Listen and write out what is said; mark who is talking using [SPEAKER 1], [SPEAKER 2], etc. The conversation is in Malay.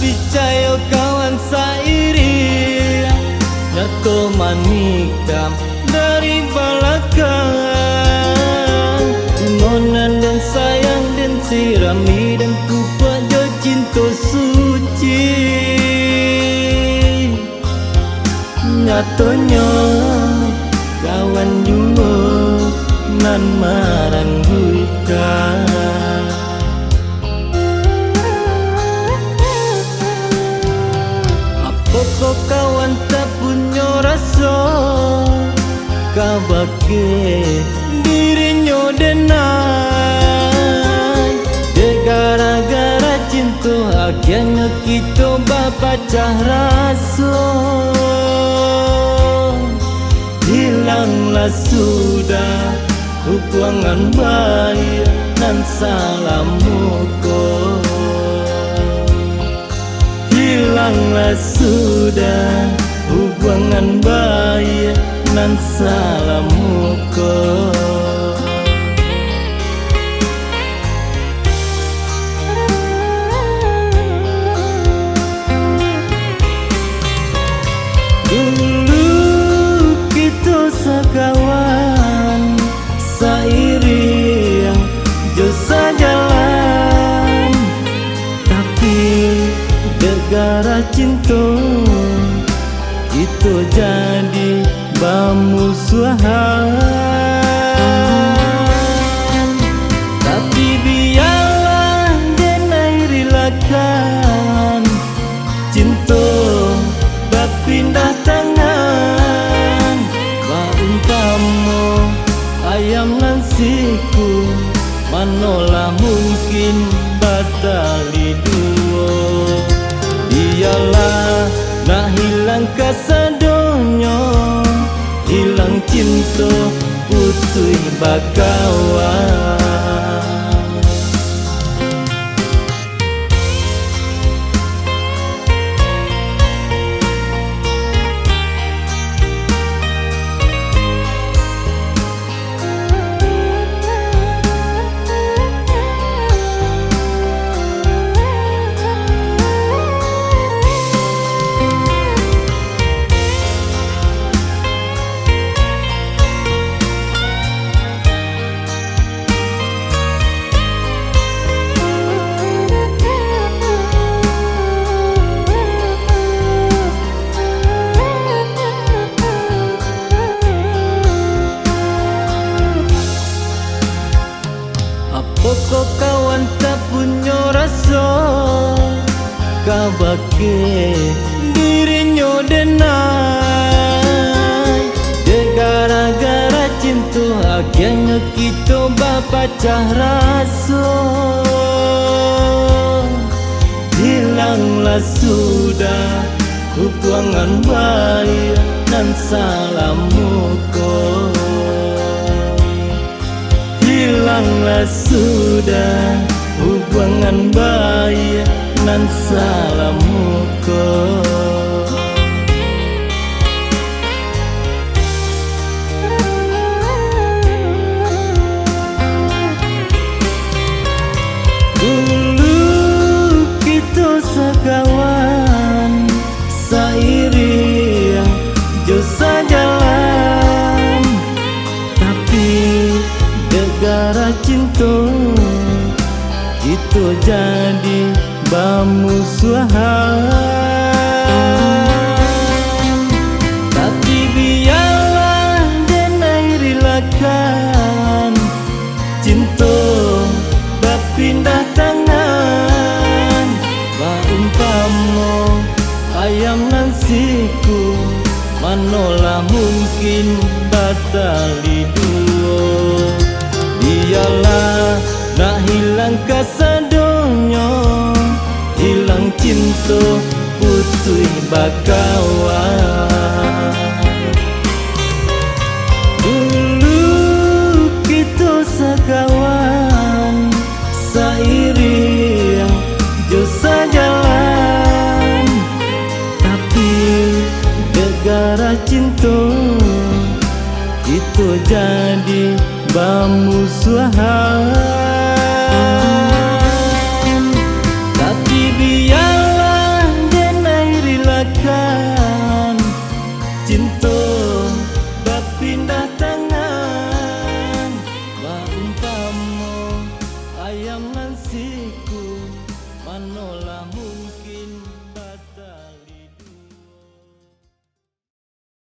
[SPEAKER 1] picayo kawan sairi Nyato manikam dari belakang Monan dan sayang dan sirami dan kupat jo cinta suci Nyatonya kawan juga nan marang hutan Kok kawan tak punya rasa kabake dirinya denai gara-gara cinta akhirnya kita berpecah rasa hilanglah sudah hubungan baik dan salam muka hilanglah sudah hubungan baik nan salam muka dulu kita sekawan sairi yang jauh jalan tapi gara cinta itu jadi bermusuhan tapi biarlah denai relakan cinta berpindah tangan baumpamu ayam lan siku manolah mungkin batali dua Iyalah nak hilang kasadonyo hilang cinta putui bakawan Pokok kawan tak punya rasa kabake dirinya denai gara-gara cinta akhirnya kita berpecah rasa hilanglah sudah hubungan baik dan salam muka hilanglah sudah hubungan baik nan salam muka dulu kita sekawan sairi yang jauh jalan tapi gara cinta itu jadi bermusuhan tapi biarlah denai relakan cinta berpindah tangan baumpamu ayam lan siku manolah mungkin batali dua Iyalah nak hilang kasadonyo hilang cinta putui bakawan dulu kita sekawan sairi yang jauh jalan tapi gara cinta itu jadi bermusuhan